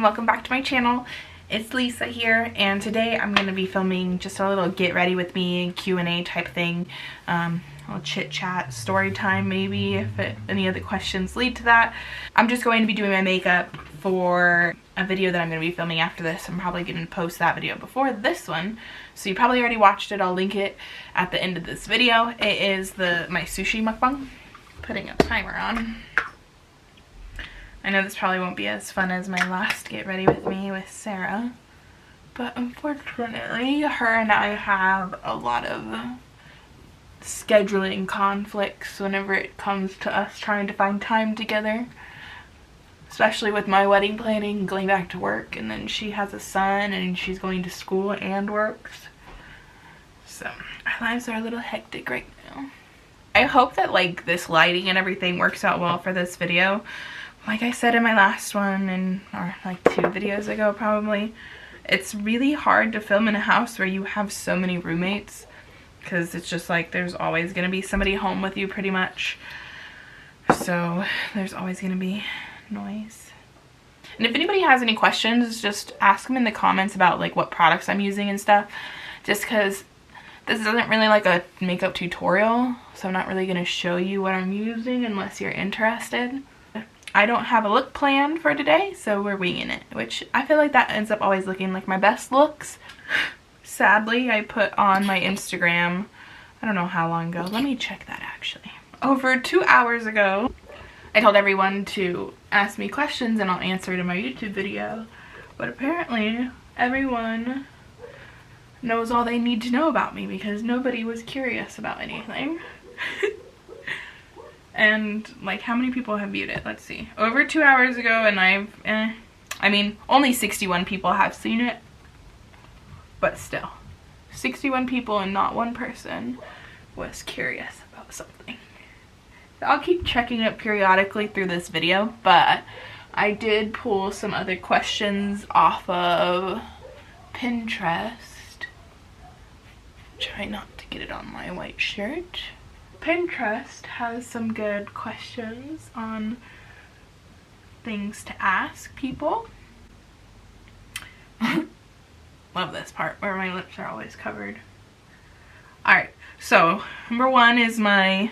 welcome back to my channel. It's Lisa here, and today I'm going to be filming just a little get ready with me Q&A type thing. A little chit chat, story time maybe, if any of the questions lead to that. I'm just going to be doing my makeup for a video that I'm going to be filming after this. I'm probably going to post that video before this one, so you probably already watched it. I'll link it at the end of this video. It is my sushi mukbang. Putting a timer on. I know this probably won't be as fun as my last get ready with me with Sarah, but unfortunately her and I have a lot of scheduling conflicts whenever it comes to us trying to find time together, especially with my wedding planning and going back to work, and then she has a son and she's going to school and works, so our lives are a little hectic right now. I hope that like this lighting and everything works out well for this video. Like I said in my last one, or like 2 videos ago probably, it's really hard to film in a house where you have so many roommates, because it's just like there's always going to be somebody home with you pretty much, so there's always going to be noise. And if anybody has any questions, just ask them in the comments about like what products I'm using and stuff, just because this isn't really like a makeup tutorial, so I'm not really going to show you what I'm using unless you're interested. I don't have a look planned for today, so we're winging it, which I feel like that ends up always looking like my best looks. Sadly, I put on my Instagram, I don't know how long ago, let me check that actually. Over 2 hours ago, I told everyone to ask me questions and I'll answer it in my YouTube video, but apparently everyone knows all they need to know about me because nobody was curious about anything. And like, how many people have viewed it? Let's see. Over 2 hours ago, and I mean, only 61 people have seen it, but still, 61 people and not one person was curious about something. So I'll keep checking it periodically through this video, but I did pull some other questions off of Pinterest. Try not to get it on my white shirt. Pinterest has some good questions on things to ask people. Love this part where my lips are always covered. Alright, so number 1 is I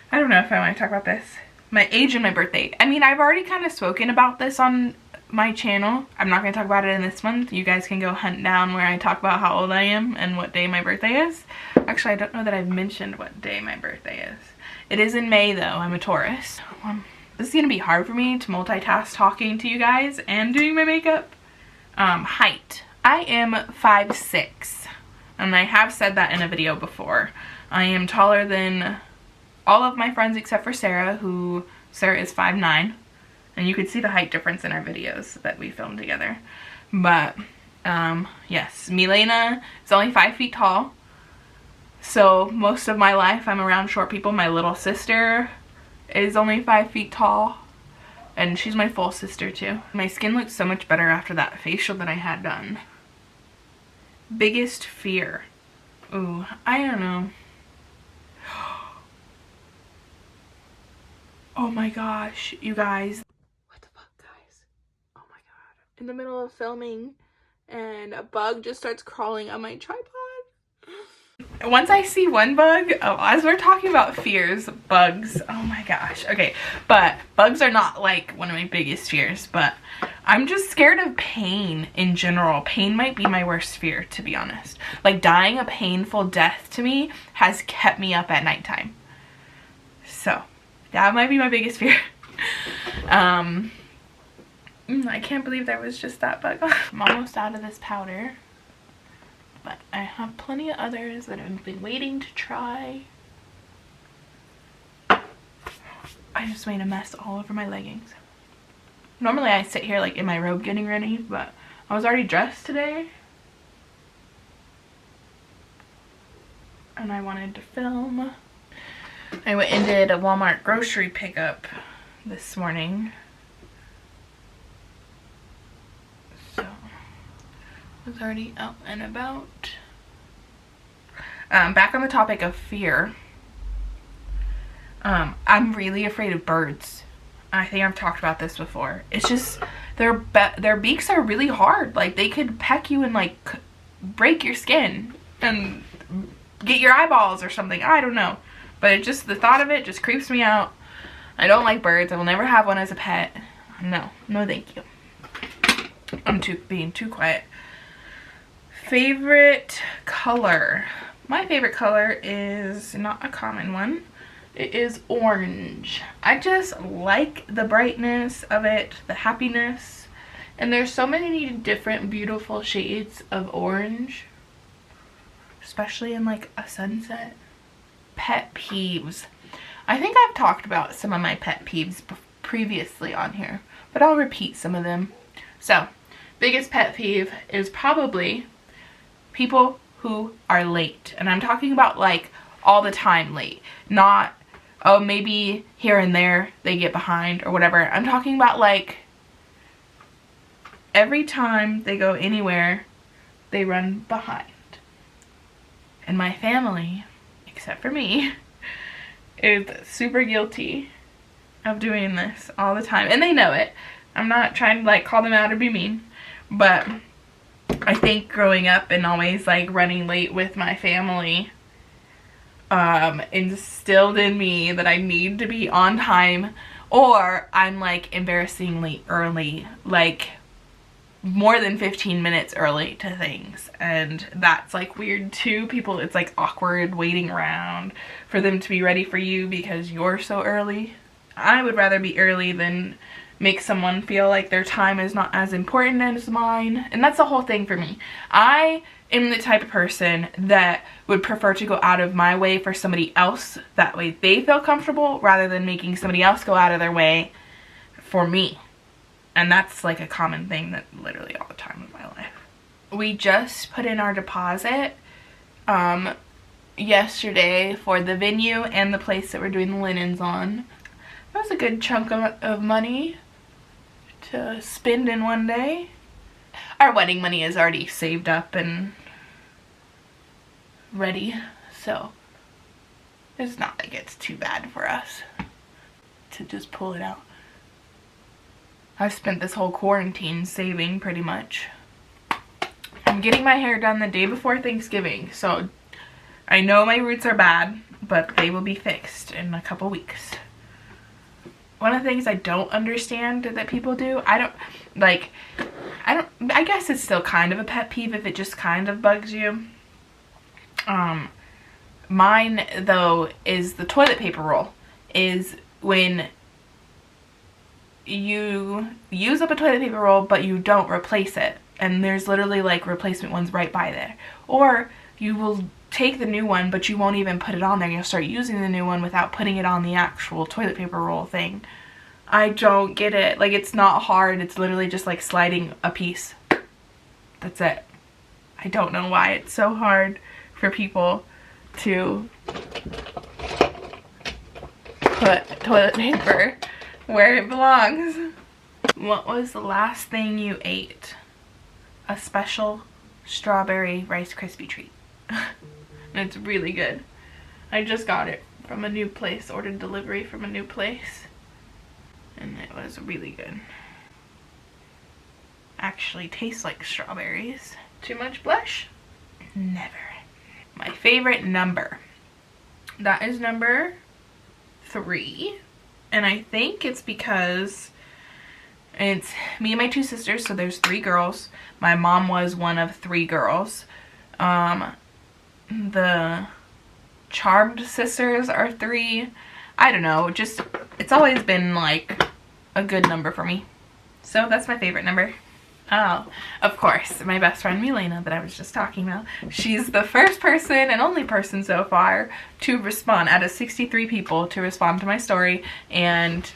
don't know if I want to talk about this, my age and my birthday. I mean, I've already kind of spoken about this on my channel. I'm not going to talk about it in this one. You guys can go hunt down where I talk about how old I am and what day my birthday is. Actually, I don't know that I've mentioned what day my birthday is. It is in May though. I'm a Taurus. This is going to be hard for me to multitask talking to you guys and doing my makeup. Height. I am 5'6", and I have said that in a video before. I am taller than all of my friends except for Sarah, Sarah is 5'9". And you could see the height difference in our videos that we filmed together. But, yes, Milena is only 5 feet tall. So, most of my life I'm around short people. My little sister is only 5 feet tall. And she's my full sister too. My skin looks so much better after that facial that I had done. Biggest fear. Ooh, I don't know. Oh my gosh, you guys. In the middle of filming and a bug just starts crawling on my tripod. Once I see one bug, as we're talking about fears, bugs, oh my gosh. Okay, but bugs are not like one of my biggest fears, but I'm just scared of pain in general. Pain might be my worst fear, to be honest. Like, dying a painful death to me has kept me up at nighttime. So that might be my biggest fear. I can't believe there was just that bug. I'm almost out of this powder, but I have plenty of others that I've been waiting to try. I just made a mess all over my leggings. Normally I sit here like in my robe getting ready, but I was already dressed today and I wanted to film. I went and did a Walmart grocery pickup this morning. Was already out and about. Back on the topic of fear, I'm really afraid of birds. I think I've talked about this before. It's just their beaks are really hard. Like, they could peck you and like break your skin and get your eyeballs or something. I don't know, but it just, the thought of it just creeps me out. I don't like birds. I will never have one as a pet. No, no thank you. I'm being too quiet. Favorite color. My favorite color is not a common one. It is orange. I just like the brightness of it, the happiness. And there's so many different beautiful shades of orange, especially in like a sunset. Pet peeves. I think I've talked about some of my pet peeves previously on here, but I'll repeat some of them. So, biggest pet peeve is probably people who are late. And I'm talking about like all the time late. Not, oh, maybe here and there they get behind or whatever. I'm talking about like every time they go anywhere, they run behind. And my family, except for me, is super guilty of doing this all the time. And they know it. I'm not trying to like call them out or be mean, but I think growing up and always like running late with my family instilled in me that I need to be on time, or I'm like embarrassingly early, like more than 15 minutes early to things, and that's like weird too. People, it's like awkward waiting around for them to be ready for you because you're so early. I would rather be early than make someone feel like their time is not as important as mine. And that's the whole thing for me. I am the type of person that would prefer to go out of my way for somebody else. That way they feel comfortable rather than making somebody else go out of their way for me. And that's like a common thing that literally all the time in my life. We just put in our deposit yesterday for the venue and the place that we're doing the linens on. That was a good chunk of money to spend in one day. Our wedding money is already saved up and ready, so it's not like it's too bad for us to just pull it out. I've spent this whole quarantine saving pretty much. I'm getting my hair done the day before Thanksgiving, so I know my roots are bad, but they will be fixed in a couple weeks. One of the things I don't understand that people do, I guess it's still kind of a pet peeve if it just kind of bugs you. Mine though is the toilet paper roll. Is when you use up a toilet paper roll but you don't replace it, and there's literally like replacement ones right by there. Or you will take the new one but you won't even put it on there. You'll start using the new one without putting it on the actual toilet paper roll thing. I don't get it. Like, it's not hard. It's literally just like sliding a piece. That's it. I don't know why it's so hard for people to put toilet paper where it belongs. What was the last thing you ate? A special strawberry Rice Krispie treat. And it's really good. I just got it from a new place, ordered delivery from a new place, and it was really good. Actually tastes like strawberries. Too much blush? Never. My favorite number. That is number 3. And I think it's because it's me and my 2 sisters, so there's 3 girls. My mom was one of 3 girls. The Charmed sisters are 3. I don't know, just, it's always been like a good number for me. So that's my favorite number. Oh, of course, my best friend Milena that I was just talking about. She's the first person and only person so far to respond, out of 63 people, to respond to my story and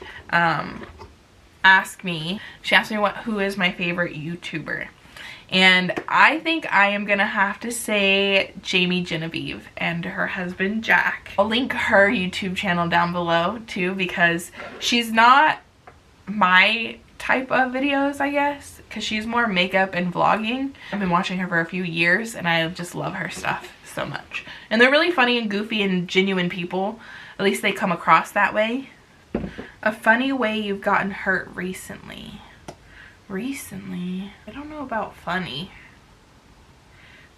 ask me. She asked me who is my favorite YouTuber. And I think I am gonna have to say Jamie Genevieve and her husband Jack. I'll link her YouTube channel down below too, because she's not my type of videos, I guess, because she's more makeup and vlogging. I've been watching her for a few years and I just love her stuff so much. And they're really funny and goofy and genuine people. At least they come across that way. A funny way you've gotten hurt recently. recently, I don't know about funny.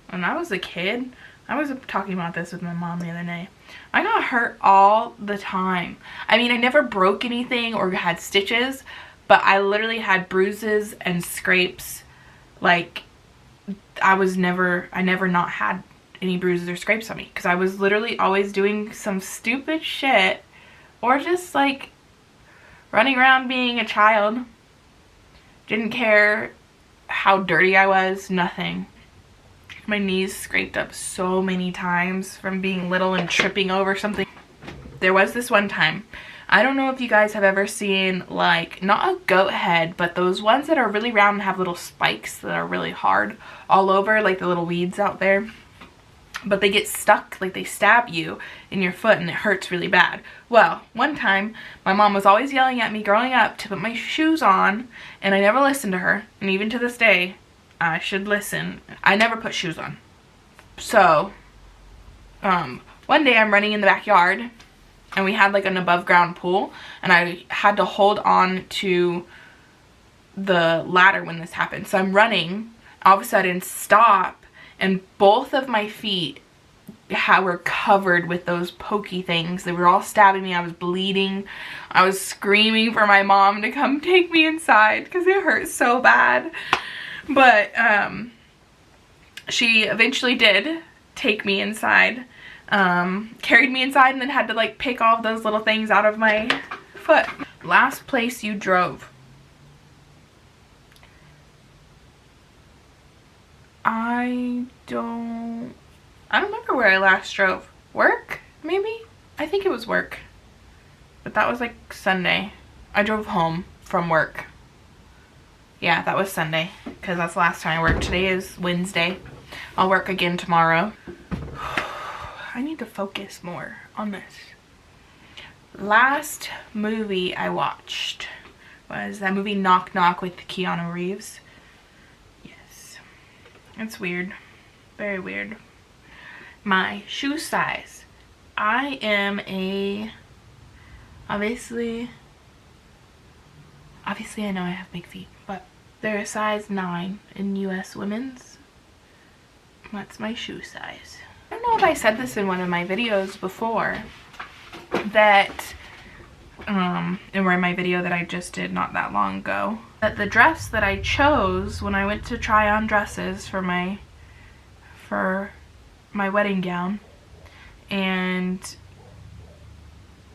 When I was a kid, I was talking about this with my mom the other day. I got hurt all the time. I mean, I never broke anything or had stitches, but I literally had bruises and scrapes. Like, I never not had any bruises or scrapes on me, because I was literally always doing some stupid shit or just like running around being a child. Didn't care how dirty I was, nothing. My knees scraped up so many times from being little and tripping over something. There was this one time, I don't know if you guys have ever seen, like, not a goat head, but those ones that are really round and have little spikes that are really hard all over, like the little weeds out there. But they get stuck, like they stab you in your foot and it hurts really bad. Well, one time, my mom was always yelling at me growing up to put my shoes on, and I never listened to her. And even to this day, I should listen. I never put shoes on. So, one day I'm running in the backyard, and we had like an above ground pool, and I had to hold on to the ladder when this happened. So I'm running, all of a sudden stop, and both of my feet were covered with those pokey things. They were all stabbing me. I was bleeding. I was screaming for my mom to come take me inside because it hurt so bad. But she eventually did take me inside, carried me inside, and then had to like pick all of those little things out of my foot. Last place you drove. I don't remember where I last drove. Work, maybe? I think it was work. But that was like Sunday. I drove home from work. Yeah, that was Sunday, because that's the last time I worked. Today is Wednesday. I'll work again tomorrow. I need to focus more on this. Last movie I watched was that movie Knock Knock with Keanu Reeves. Yes. It's weird. Very weird. My shoe size. I am a... Obviously I know I have big feet, but they're a size 9 in US women's. That's my shoe size. I don't know if I said this in one of my videos before, that, in my video that I just did not that long ago, that the dress that I chose when I went to try on dresses for my wedding gown, and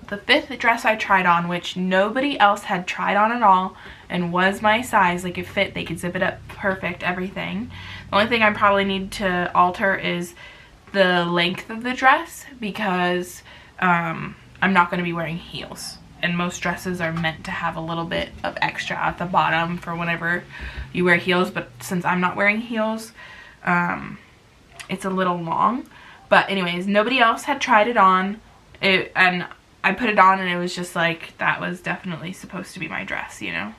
the 5th dress I tried on, which nobody else had tried on at all and was my size, like it fit, they could zip it up perfect, everything. The only thing I probably need to alter is the length of the dress, because I'm not going to be wearing heels, and most dresses are meant to have a little bit of extra at the bottom for whenever you wear heels, but since I'm not wearing heels, it's a little long. But anyways, nobody else had tried it on, and I put it on and it was just like, that was definitely supposed to be my dress, you know?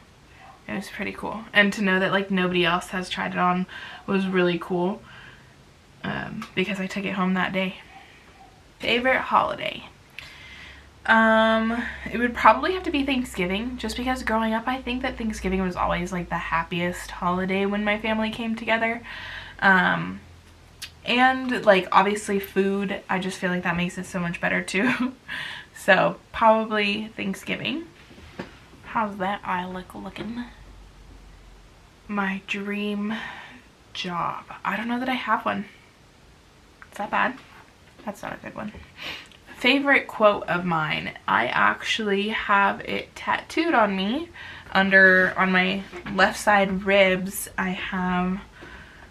It was pretty cool. And to know that like nobody else has tried it on was really cool, because I took it home that day. Favorite holiday? It would probably have to be Thanksgiving, just because growing up I think that Thanksgiving was always like the happiest holiday when my family came together. And like obviously food, I just feel like that makes it so much better too. So probably Thanksgiving. How's that eye looking? My dream job. I don't know that I have one. Is that bad? That's not a good one. Favorite quote of mine. I actually have it tattooed on me. On my left side ribs, I have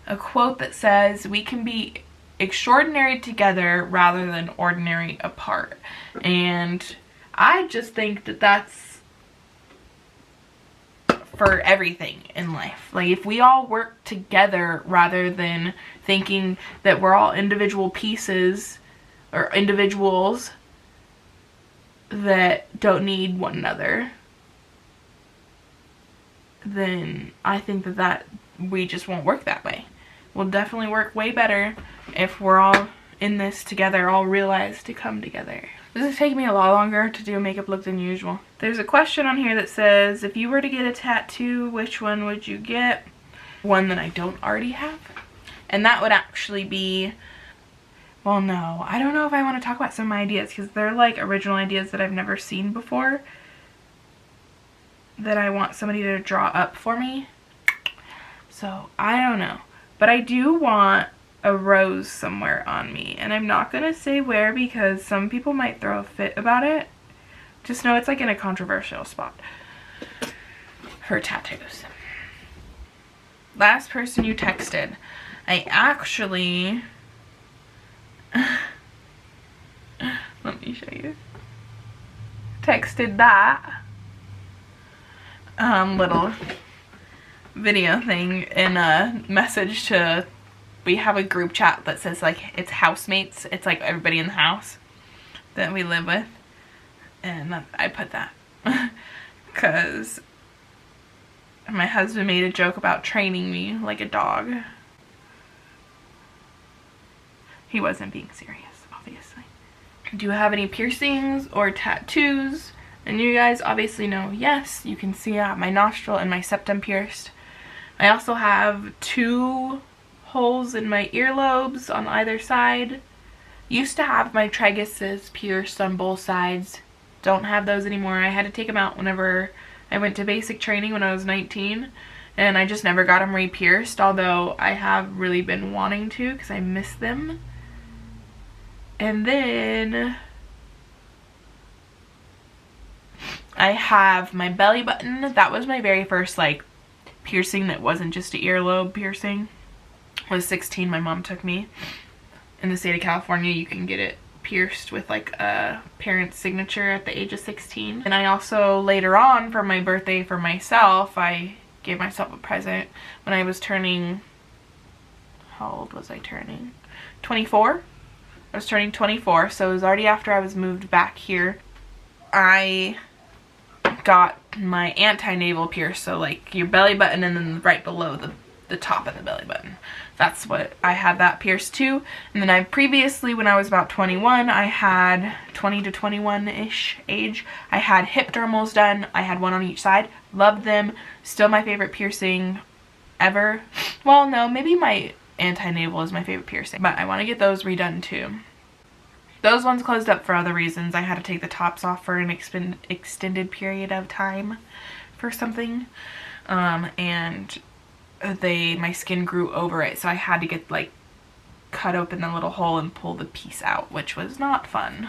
a quote that says, "We can be extraordinary together rather than ordinary apart." And I just think that that's for everything in life. Like if we all work together rather than thinking that we're all individual pieces or individuals that don't need one another, then I think that we just won't work that way. We'll definitely work way better if we're all in this together, all realize to come together. This is taking me a lot longer to do a makeup look than usual. There's a question on here that says, if you were to get a tattoo, which one would you get? One that I don't already have. And that would actually be, well, no. I don't know if I want to talk about some of my ideas because they're like original ideas that I've never seen before that I want somebody to draw up for me. So, I don't know. But I do want a rose somewhere on me, and I'm not gonna say where because some people might throw a fit about it. Just know it's like in a controversial spot for tattoos. Last person you texted, I actually let me show you, texted that little video thing in a message to, we have a group chat that says like it's housemates, it's like everybody in the house that we live with, and I put that because my husband made a joke about training me like a dog. He wasn't being serious, obviously. Do you have any piercings or tattoos? And you guys obviously know, yes, you can see I have my nostril and my septum pierced. I also have 2 holes in my earlobes on either side. Used to have my traguses pierced on both sides. Don't have those anymore. I had to take them out whenever I went to basic training when I was 19. And I just never got them re-pierced, although I have really been wanting to because I miss them. And then I have my belly button. That was my very first like piercing that wasn't just an earlobe piercing. I was 16, my mom took me. In the state of California, you can get it pierced with like a parent's signature at the age of 16. And I also later on for my birthday for myself, I gave myself a present when I was turning, how old was I turning? 24? I was turning 24, so it was already after I was moved back here. I got my anti-navel pierced, so like your belly button and then right below the top of the belly button. That's what I had that pierced too. And then I previously, when I was about 21, I had 20 to 21-ish age, I had hip dermals done. I had one on each side. Loved them. Still my favorite piercing ever. Well, no, maybe my anti-navel is my favorite piercing, but I want to get those redone too. Those ones closed up for other reasons. I had to take the tops off for an extended period of time for something, and my skin grew over it, so I had to get like cut open the little hole and pull the piece out, which was not fun.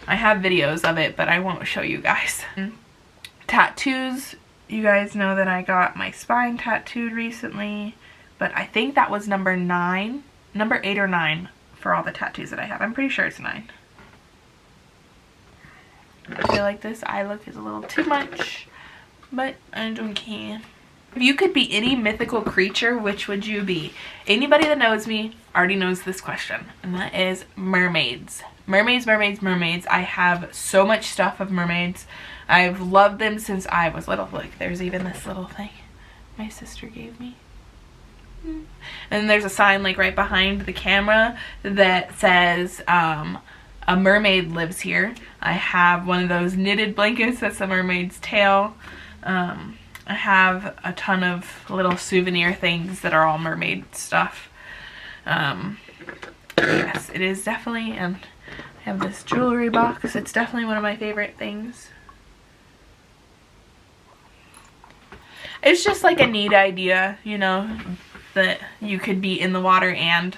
I have videos of it, but I won't show you guys. Tattoos, you guys know that I got my spine tattooed recently, but I think that was number 8 or 9 for all the tattoos that I have. I'm pretty sure it's 9. I feel like this eye look is a little too much, but I don't care. If you could be any mythical creature, which would you be? Anybody that knows me already knows this question, and that is mermaids. Mermaids, mermaids, mermaids. I have so much stuff of mermaids. I've loved them since I was little. Look, there's even this little thing my sister gave me. And there's a sign like right behind the camera that says a mermaid lives here. I have one of those knitted blankets that's a mermaid's tail. I have a ton of little souvenir things that are all mermaid stuff. Yes, it is definitely, and I have this jewelry box. It's definitely one of my favorite things. It's just like a neat idea, you know, that you could be in the water and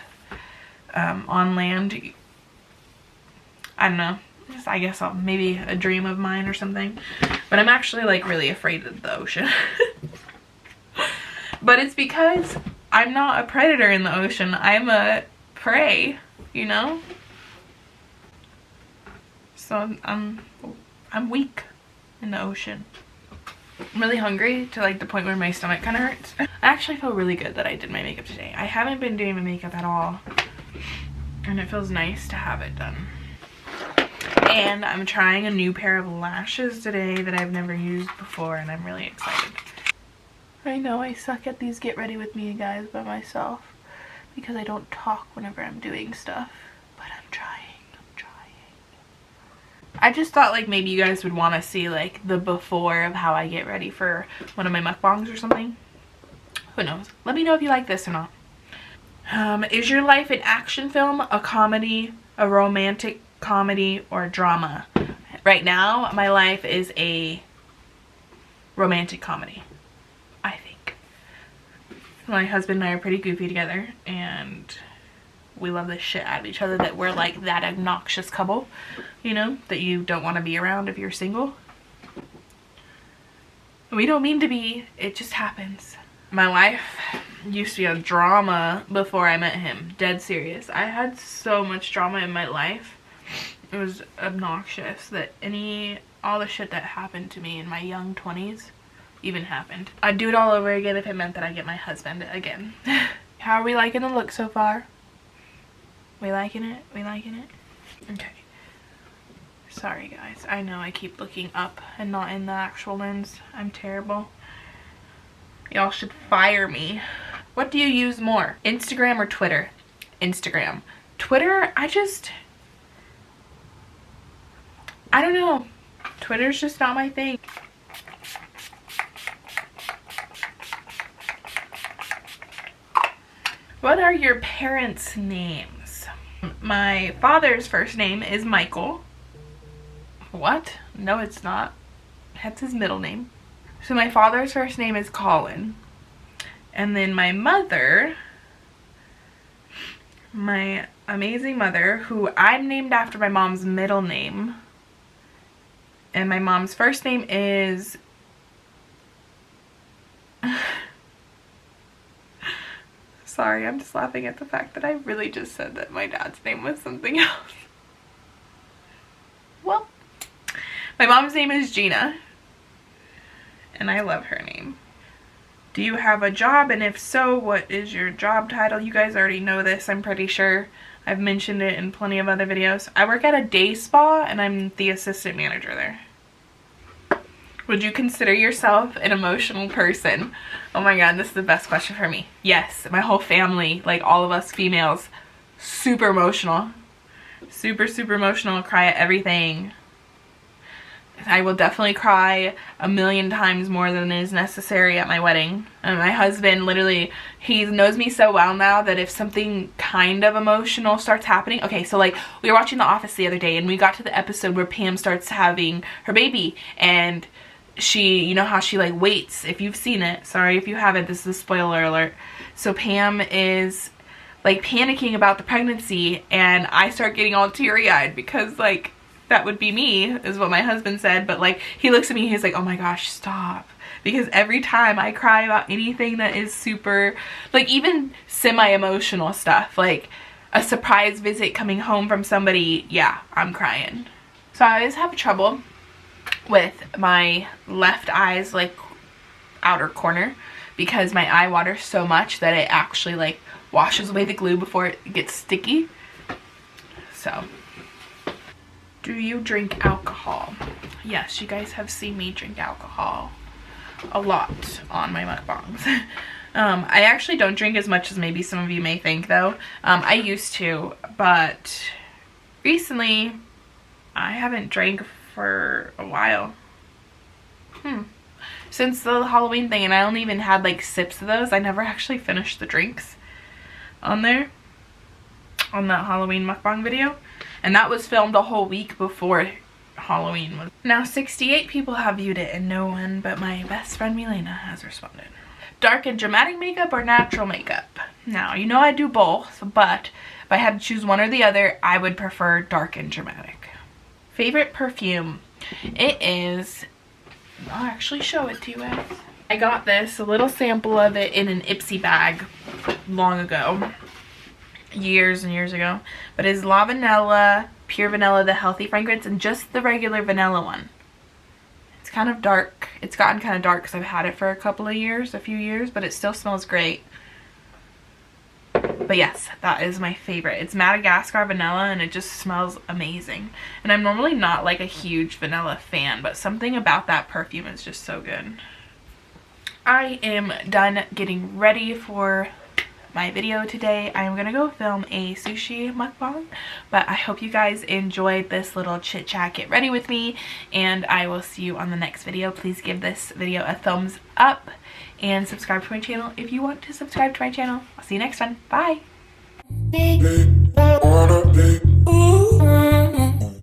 on land. I don't know. Just, I guess maybe a dream of mine or something. But I'm actually like really afraid of the ocean. But it's because I'm not a predator in the ocean. I'm a prey, you know? So I'm weak in the ocean. I'm really hungry to like the point where my stomach kind of hurts. I actually feel really good that I did my makeup today. I haven't been doing my makeup at all, and it feels nice to have it done. And I'm trying a new pair of lashes today that I've never used before, and I'm really excited. I know I suck at these get ready with me guys by myself because I don't talk whenever I'm doing stuff, but I'm trying. I just thought like maybe you guys would want to see like the before of how I get ready for one of my mukbangs or something. Who knows? Let me know if you like this or not. Is your life an action film, a comedy, a romantic comedy, or a drama? Right now, my life is a romantic comedy, I think. My husband and I are pretty goofy together, and we love the shit out of each other, that we're like that obnoxious couple, you know, that you don't want to be around if you're single. We don't mean to be, it just happens. My life used to be a drama before I met him. Dead serious. I had so much drama in my life. It was obnoxious that all the shit that happened to me in my young 20s even happened. I'd do it all over again if it meant that I get my husband again. How are we liking the look so far? We liking it? We liking it? Okay. Sorry guys. I know I keep looking up and not in the actual lens. I'm terrible. Y'all should fire me. What do you use more? Instagram or Twitter? Instagram. Twitter, I don't know. Twitter's just not my thing. What are your parents' names? My father's first name is Michael. What? No, it's not. That's his middle name. So my father's first name is Colin. And then my mother, my amazing mother, who I'm named after my mom's middle name. And my mom's first name is... Sorry, I'm just laughing at the fact that I really just said that my dad's name was something else. Well, my mom's name is Gina. And I love her name. Do you have a job? And if so, what is your job title? You guys already know this, I'm pretty sure. I've mentioned it in plenty of other videos. I work at a day spa and I'm the assistant manager there. Would you consider yourself an emotional person? Oh my god, this is the best question for me. Yes, my whole family, like all of us females, super emotional. Super, super emotional, cry at everything. I will definitely cry 1,000,000 times more than is necessary at my wedding. And my husband, literally, he knows me so well now that if something kind of emotional starts happening... Okay, so like, we were watching The Office the other day and we got to the episode where Pam starts having her baby. And she, you know how she like waits, if you've seen it. Sorry if you haven't, this is a spoiler alert. So Pam is like panicking about the pregnancy and I start getting all teary-eyed because like... that would be me, is what my husband said, but like he looks at me, he's like, oh my gosh, stop. Because every time I cry about anything that is super, like even semi-emotional stuff, like a surprise visit coming home from somebody, yeah, I'm crying. So I always have trouble with my left eye's like outer corner because my eye waters so much that it actually like washes away the glue before it gets sticky. So... do you drink alcohol? Yes, you guys have seen me drink alcohol a lot on my mukbangs. I actually don't drink as much as maybe some of you may think though. I used to, but recently I haven't drank for a while. Since the Halloween thing, and I only even had like sips of those. I never actually finished the drinks on there, on that Halloween mukbang video. And that was filmed a whole week before Halloween was. Now 68 people have viewed it and no one but my best friend Milena has responded. Dark and dramatic makeup or natural makeup? Now, you know I do both, but if I had to choose one or the other, I would prefer dark and dramatic. Favorite perfume? It is... I'll actually show it to you guys. I got this, a little sample of it in an Ipsy bag long ago. Years and years ago, but it's La Vanilla, Pure Vanilla, the healthy fragrance, and just the regular vanilla one. It's kind of dark. It's gotten kind of dark because I've had it for a few years, but it still smells great. But yes, that is my favorite. It's Madagascar vanilla and it just smells amazing. And I'm normally not like a huge vanilla fan, but something about that perfume is just so good. I am done getting ready for my video today. I'm gonna go film a sushi mukbang, but I hope you guys enjoyed this little chit chat, get ready with me, and I will see you on the next video. Please give this video a thumbs up and subscribe to my channel if you want to subscribe to my channel. I'll see you next time. Bye.